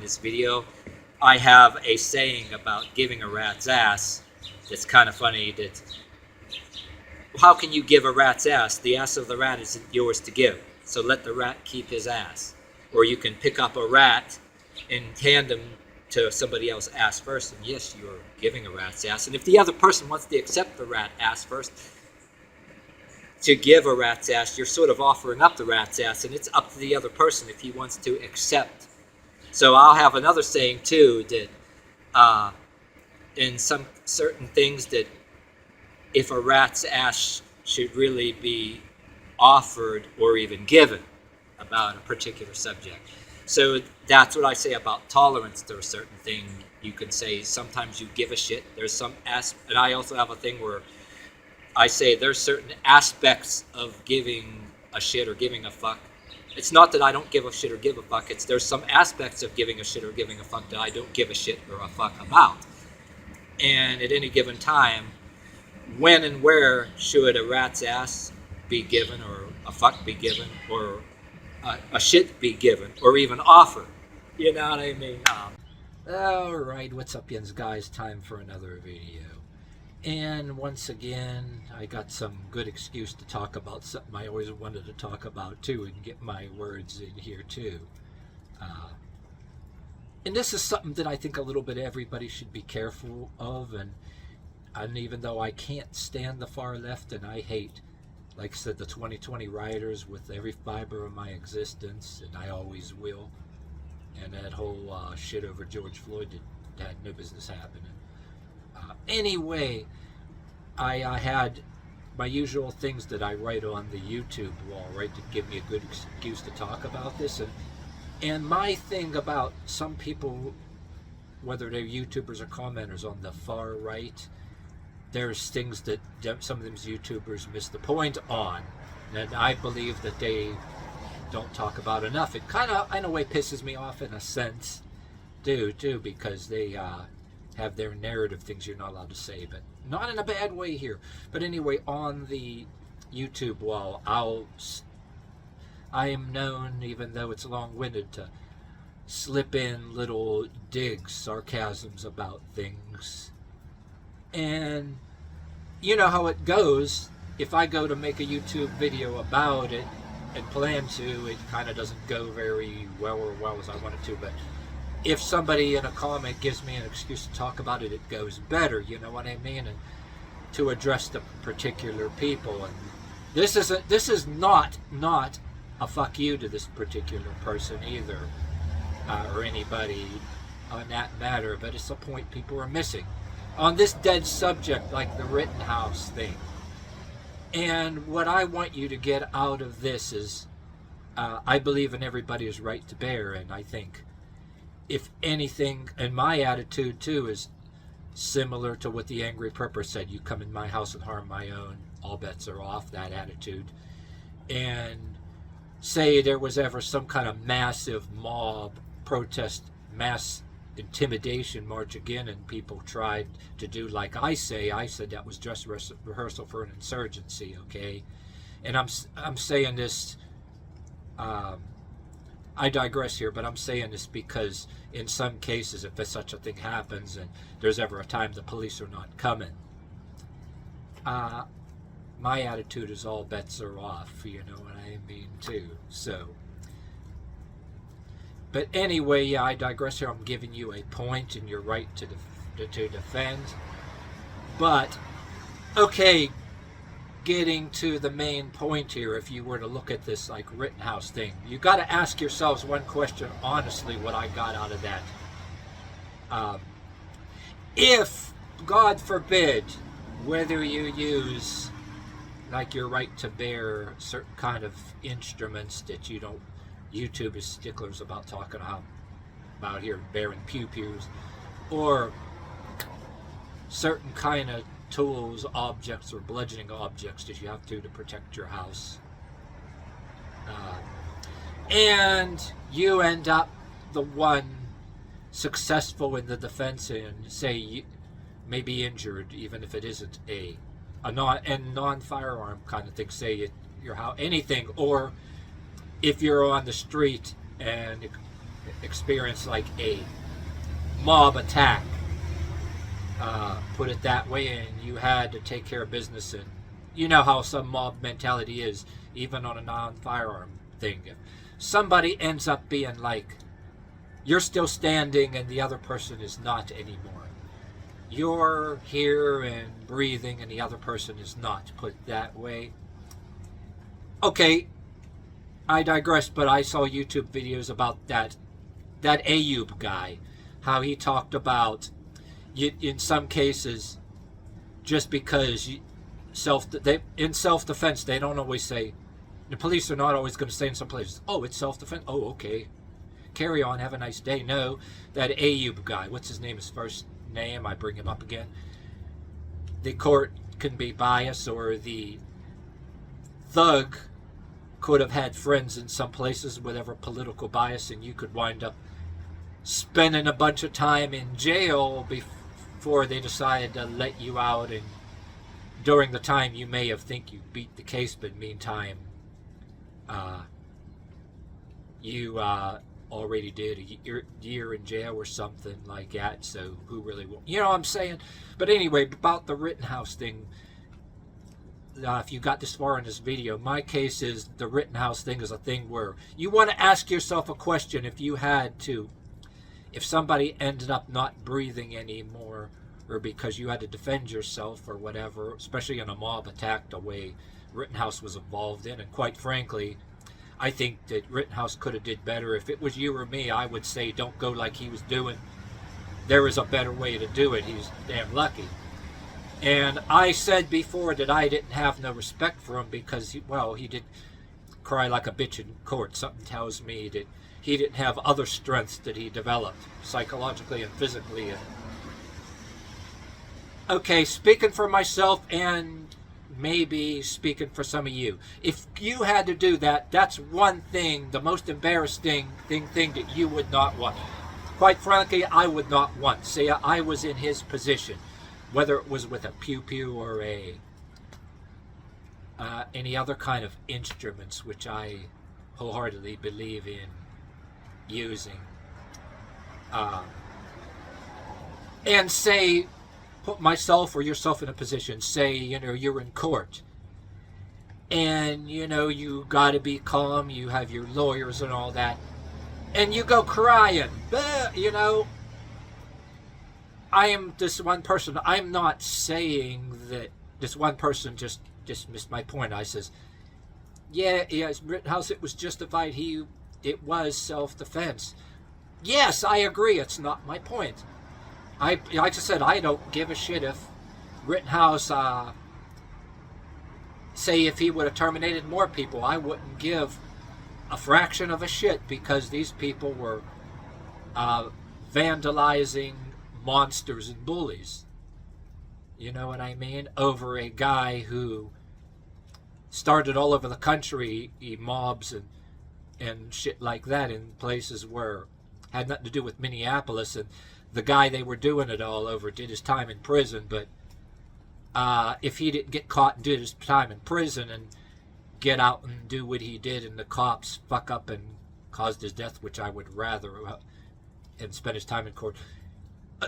this video, I have a saying about giving a rat's ass that's kind of funny. That how can you give a rat's ass? The ass of the rat isn't yours to give, so let the rat keep his ass. Or you can pick up a rat in tandem to somebody else's ass first, and yes, you're giving a rat's ass. And if the other person wants to accept the rat ass first, to give a rat's ass, you're sort of offering up the rat's ass, and it's up to the other person if he wants to accept. So I'll have another saying too, that in some certain things, that if a rat's ass should really be offered or even given about a particular subject. So that's what I say about tolerance to a certain thing. You can say sometimes you give a shit. There's some and I also have a thing where I say there's certain aspects of giving a shit or giving a fuck. It's not that I don't give a shit or give a fuck. It's there's some aspects of giving a shit or giving a fuck that I don't give a shit or a fuck about. And at any given time, when and where should a rat's ass be given, or a fuck be given, or a shit be given, or even offered? You know what I mean? Alright, what's up, yins guys? Time for another video. And once again, I got some good excuse to talk about something I always wanted to talk about too, and get my words in here too. And this is something that I think a little bit everybody should be careful of, and even though I can't stand the far left, and I hate, like I said, the 2020 rioters with every fiber of my existence, and I always will, and that whole shit over George Floyd that had no business happening. Anyway, I had my usual things that I write on the YouTube wall, right, to give me a good excuse to talk about this. And my thing about some people, whether they're YouTubers or commenters on the far right, there's things that some of them YouTubers miss the point on, and I believe that they don't talk about enough. It kind of, in a way, pisses me off in a sense, too, because they have their narrative things you're not allowed to say, but not in a bad way here. But anyway, on the YouTube wall, I am known, even though it's long-winded, to slip in little digs, sarcasms about things. And you know how it goes. If I go to make a YouTube video about it and plan to, it kind of doesn't go very well as I want it to. But if somebody in a comment gives me an excuse to talk about it, it goes better. You know what I mean? And to address the particular people. And this is not a fuck you to this particular person either, or anybody on that matter. But it's a point people are missing on this dead subject, like the Rittenhouse thing. And what I want you to get out of this is, I believe in everybody's right to bear, and I think, if anything, and my attitude too is similar to what the Angry Prepper said, you come in my house and harm my own, all bets are off, that attitude. And say there was ever some kind of massive mob protest, mass intimidation march again, and people tried to do like I said that was just rehearsal for an insurgency, okay? And I'm saying this, I digress here, but I'm saying this because in some cases, if such a thing happens and there's ever a time the police are not coming, my attitude is all bets are off, you know what I mean, too. So, but anyway, yeah, I digress here. I'm giving you a point and your right to defend. But, okay, getting to the main point here, if you were to look at this like Rittenhouse thing, you got to ask yourselves one question, honestly, what I got out of that. If, God forbid, whether you use like your right to bear certain kind of instruments that you don't, YouTube is sticklers about talking about here, bearing pew-pews, or certain kind of tools, objects, or bludgeoning objects that you have to protect your house. And you end up the one successful in the defense and say maybe injured, even if it isn't a non-firearm kind of thing, say your house, anything, or if you're on the street and experienced like a mob attack, put it that way, and you had to take care of business, and you know how some mob mentality is, even on a non-firearm thing. If somebody ends up being like, you're still standing and the other person is not anymore. You're here and breathing and the other person is not, put that way. Okay, I digress, but I saw YouTube videos about that Ayub guy, how he talked about, in some cases, just because in self-defense, they don't always say, the police are not always going to say in some places, oh, it's self-defense, oh, okay, carry on, have a nice day. No, that Ayub guy, what's his name, his first name, I bring him up again. The court can be biased, or the thug could have had friends in some places, whatever political bias, and you could wind up spending a bunch of time in jail before they decide to let you out, and during the time you may have think you beat the case, but meantime you already did a year in jail or something like that, so who really will, you know what I'm saying? But anyway, about the Rittenhouse thing, if you got this far in this video, my case is the Rittenhouse thing is a thing where you want to ask yourself a question. If somebody ended up not breathing anymore, or because you had to defend yourself or whatever, especially in a mob attack the way Rittenhouse was involved in, and quite frankly, I think that Rittenhouse could have did better. If it was you or me, I would say don't go like he was doing. There is a better way to do it. He's damn lucky. And I said before that I didn't have no respect for him because, he did cry like a bitch in court. Something tells me that he didn't have other strengths that he developed, psychologically and physically. Okay, speaking for myself and maybe speaking for some of you, if you had to do that, that's one thing, the most embarrassing thing that you would not want. Quite frankly, I would not want. Say I was in his position, whether it was with a pew-pew or any other kind of instruments, which I wholeheartedly believe in using. And say, put myself or yourself in a position, say, you're in court. And, you got to be calm, you have your lawyers and all that. And you go crying, I am this one person. I'm not saying that this one person just missed my point. I says, Rittenhouse, it was justified. It was self-defense. Yes, I agree. It's not my point. Like I said, I don't give a shit if Rittenhouse, say if he would have terminated more people, I wouldn't give a fraction of a shit, because these people were vandalizing monsters and bullies. You know what I mean? Over a guy who started all over the country, mobs and shit like that in places where had nothing to do with Minneapolis, and the guy they were doing it all over did his time in prison. But if he didn't get caught and did his time in prison and get out and do what he did, and the cops fuck up and caused his death, which I would rather, and spend his time in court.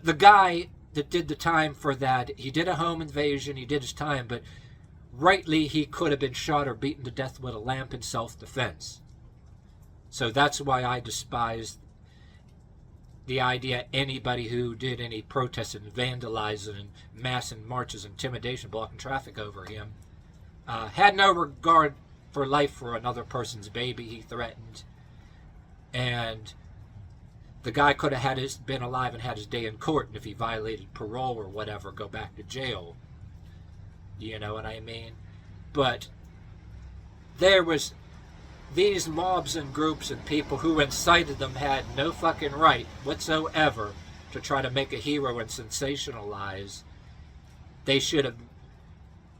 The guy that did the time for that, he did a home invasion, he did his time, but rightly he could have been shot or beaten to death with a lamp in self-defense. So that's why I despise the idea anybody who did any protesting, vandalizing, and mass and marches, intimidation, blocking traffic over him, had no regard for life for another person's baby he threatened. And the guy could have been alive and had his day in court, and if he violated parole or whatever, go back to jail. You know what I mean? But there was these mobs and groups and people who incited them had no fucking right whatsoever to try to make a hero and sensationalize. They should have,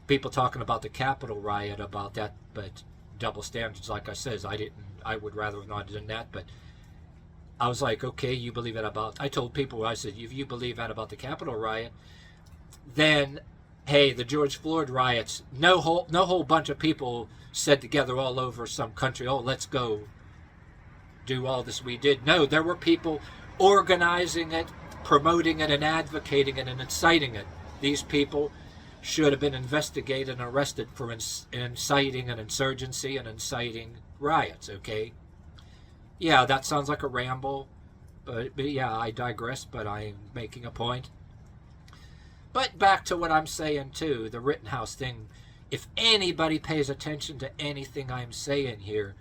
people talking about the Capitol riot about that, but double standards, like I says, I would rather have not done that. But I was like, okay, you believe that about, I told people, I said, if you believe that about the Capitol riot, then hey, the George Floyd riots, no whole bunch of people said together all over some country, oh, let's go do all this we did. No, there were people organizing it, promoting it, and advocating it, and inciting it. These people should have been investigated and arrested for inciting an insurgency and inciting riots, okay? Yeah, that sounds like a ramble, but yeah, I digress, but I'm making a point. But back to what I'm saying, too, the Rittenhouse thing. If anybody pays attention to anything I'm saying here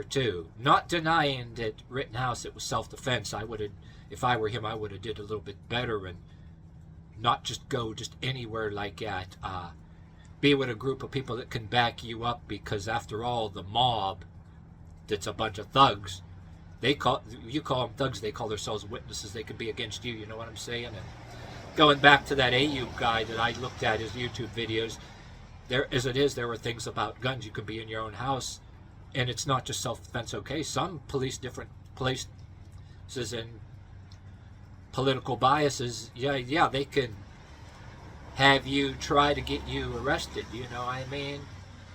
too, not denying that Rittenhouse, it was self-defense. I would have, if I were him, I would have did a little bit better and not just go just anywhere like that. Be with a group of people that can back you up, because after all, the mob, that's a bunch of thugs. You call them thugs, they call themselves witnesses. They could be against you, you know what I'm saying? And going back to that Ayub guy that I looked at his YouTube videos, there were things about guns. You could be in your own house, and it's not just self-defense, okay? Some different places and political biases, yeah, they can have you try to get you arrested, you know what I mean?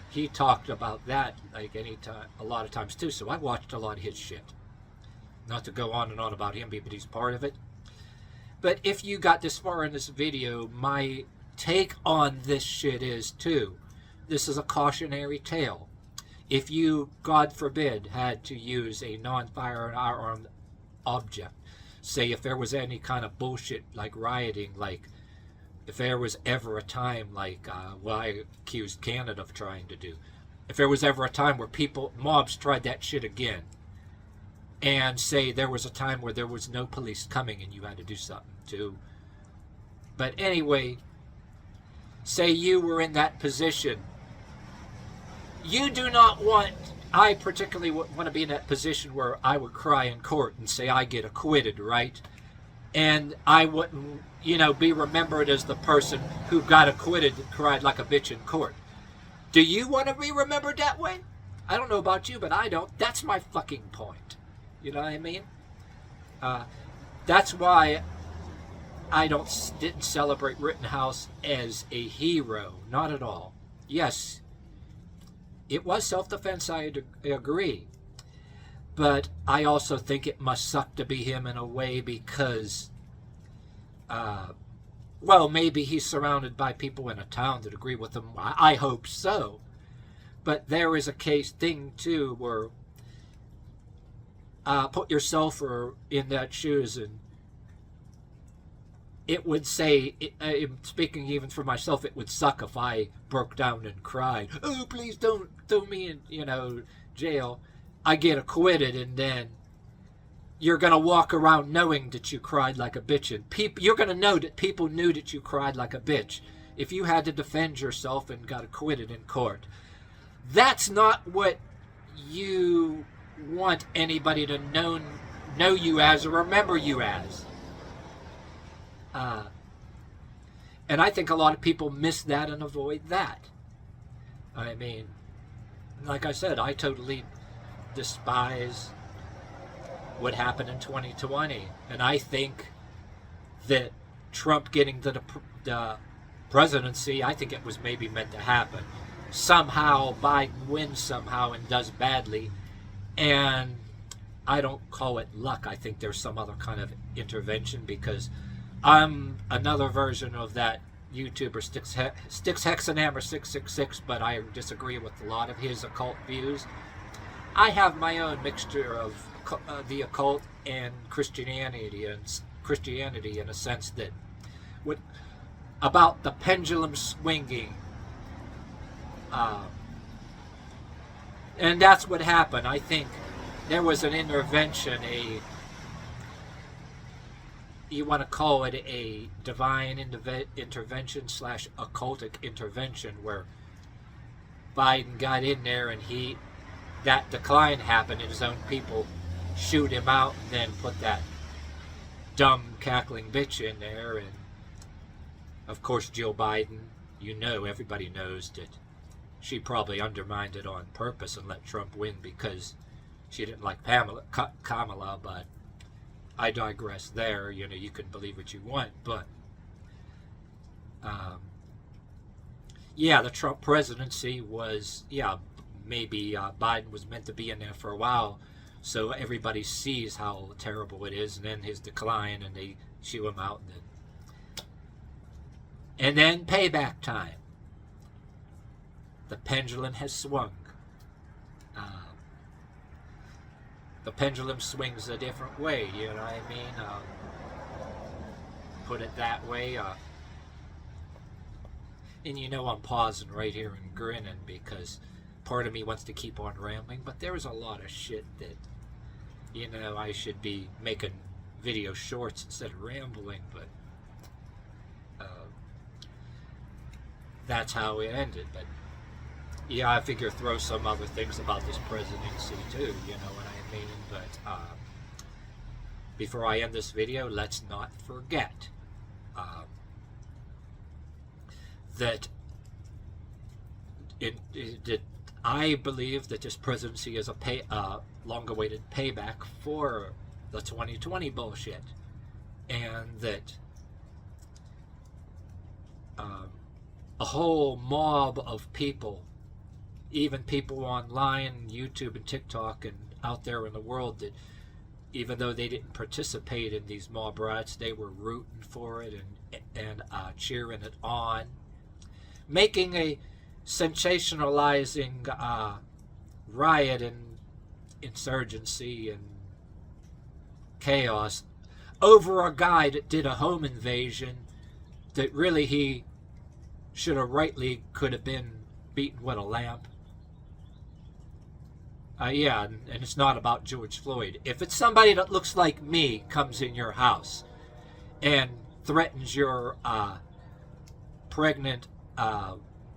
He talked about that like a lot of times too, so I watched a lot of his shit. Not to go on and on about him, but he's part of it. But if you got this far in this video, my take on this shit is too, this is a cautionary tale. If you, God forbid, had to use a non-firearm object, say if there was any kind of bullshit like rioting, like if there was ever a time like what I accused Canada of trying to do, if there was ever a time where mobs tried that shit again, and say there was a time where there was no police coming and you had to do something too. But anyway, say you were in that position. You do not want, I particularly want to be in that position where I would cry in court and say I get acquitted, right? And I wouldn't, be remembered as the person who got acquitted and cried like a bitch in court. Do you want to be remembered that way? I don't know about you, but I don't. That's my fucking point. You know what I mean? That's why I didn't celebrate Rittenhouse as a hero. Not at all. Yes, it was self-defense, I agree. But I also think it must suck to be him in a way because, maybe he's surrounded by people in a town that agree with him. I hope so. But there is a thing, too, where put yourself in that shoes, and it would say, speaking even for myself, it would suck if I broke down and cried, oh, please don't throw me in, jail. I get acquitted, and then you're going to walk around knowing that you cried like a bitch. And you're going to know that people knew that you cried like a bitch if you had to defend yourself and got acquitted in court. That's not what you want anybody to know you as or remember you as. And I think a lot of people miss that and avoid that. I mean, like I said, I totally despise what happened in 2020. And I think that Trump getting the presidency, I think it was maybe meant to happen. Somehow Biden wins somehow and does badly. And I don't call it luck. I think there's some other kind of intervention, because I'm another version of that YouTuber Sticks Hexenhammer 666, but I disagree with a lot of his occult views. I have my own mixture of the occult and Christianity in a sense that about the pendulum swinging. And that's what happened. I think there was an intervention, you want to call it a divine intervention / occultic intervention, where Biden got in there and that decline happened and his own people shoot him out and then put that dumb cackling bitch in there. And of course Jill Biden, everybody knows that she probably undermined it on purpose and let Trump win because she didn't like Kamala, but I digress there. You can believe what you want, but the Trump presidency was, maybe Biden was meant to be in there for a while so everybody sees how terrible it is, and then his decline, and they shoo him out, and then payback time. The pendulum has swung. The pendulum swings a different way, you know what I mean? Put it that way. And you know I'm pausing right here and grinning because part of me wants to keep on rambling, but there's a lot of shit that, you know, I should be making video shorts instead of rambling, but that's how it ended. But yeah, I figure throw some other things about this presidency too, you know what I mean? But before I end this video, let's not forget that I believe that this presidency is a long-awaited payback for the 2020 bullshit, and that a whole mob of people, even people online, YouTube and TikTok and out there in the world, that even though they didn't participate in these mob riots, they were rooting for it and cheering it on, making a sensationalizing riot and insurgency and chaos over a guy that did a home invasion that really he should have rightly could have been beaten with a lamp. Yeah, and it's not about George Floyd. If it's somebody that looks like me comes in your house and threatens your pregnant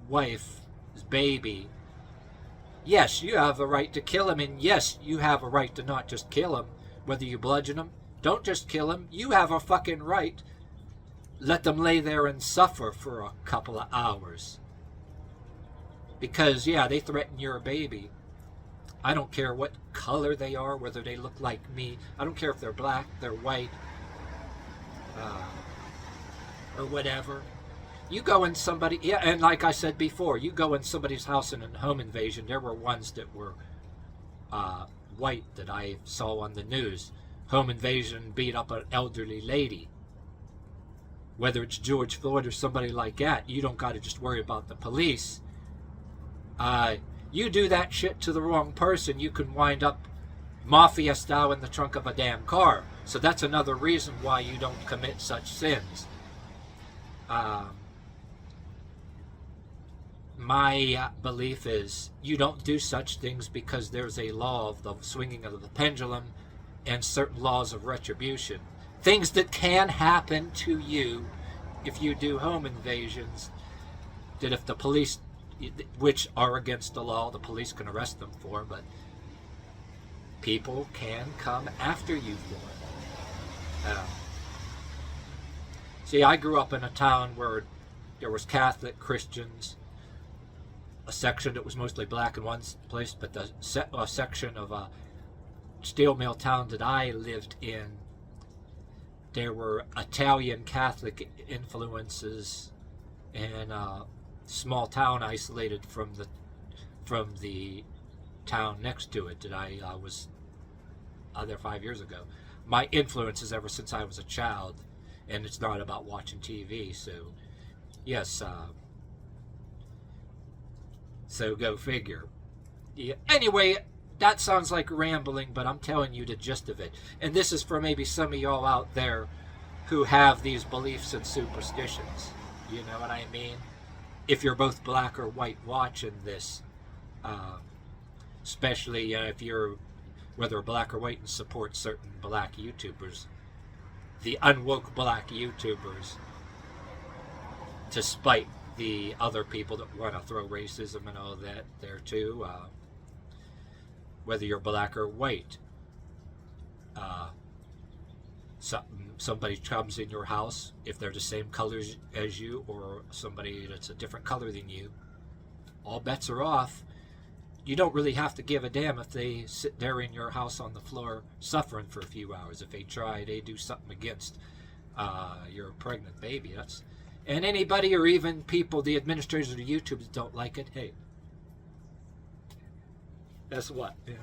wife's baby, yes, you have a right to kill him, and yes, you have a right to not just kill him, whether you bludgeon him. Don't just kill him. You have a fucking right. Let them lay there and suffer for a couple of hours. Because, yeah, they threaten your baby. I don't care what color they are, whether they look like me. I don't care if they're black, they're white, or whatever. You go in somebody, yeah, and like I said before, you go in somebody's house in a home invasion. There were ones that were white that I saw on the news. Home invasion, beat up an elderly lady. Whether it's George Floyd or somebody like that, you don't got to just worry about the police. You do that shit to the wrong person, you can wind up mafia style in the trunk of a damn car. So that's another reason why you don't commit such sins. My belief is you don't do such things because there's a law of the swinging of the pendulum and certain laws of retribution. Things that can happen to you if you do home invasions, that if the police, which are against the law, the police can arrest them for, but people can come after you for it. See, I grew up in a town where there was Catholic, Christians, a section that was mostly black in one place, but a section of a steel mill town that I lived in, there were Italian Catholic influences, and small town isolated from the town next to it that I was there 5 years ago. My influences ever since I was a child, and it's not about watching TV. So yes, so go figure. Yeah. Anyway, that sounds like rambling, but I'm telling you the gist of it. And this is for maybe some of y'all out there who have these beliefs and superstitions. You know what I mean? If you're both black or white watching this, especially if you're whether black or white and support certain black YouTubers, the unwoke black YouTubers, to spite the other people that want to throw racism and all that there too, whether you're black or white. Somebody comes in your house, if they're the same colors as you, or somebody that's a different color than you, all bets are off. You don't really have to give a damn if they sit there in your house on the floor suffering for a few hours. If they do something against your pregnant baby. And anybody, or even people, the administrators of YouTube that don't like it, hey, that's what? Yeah.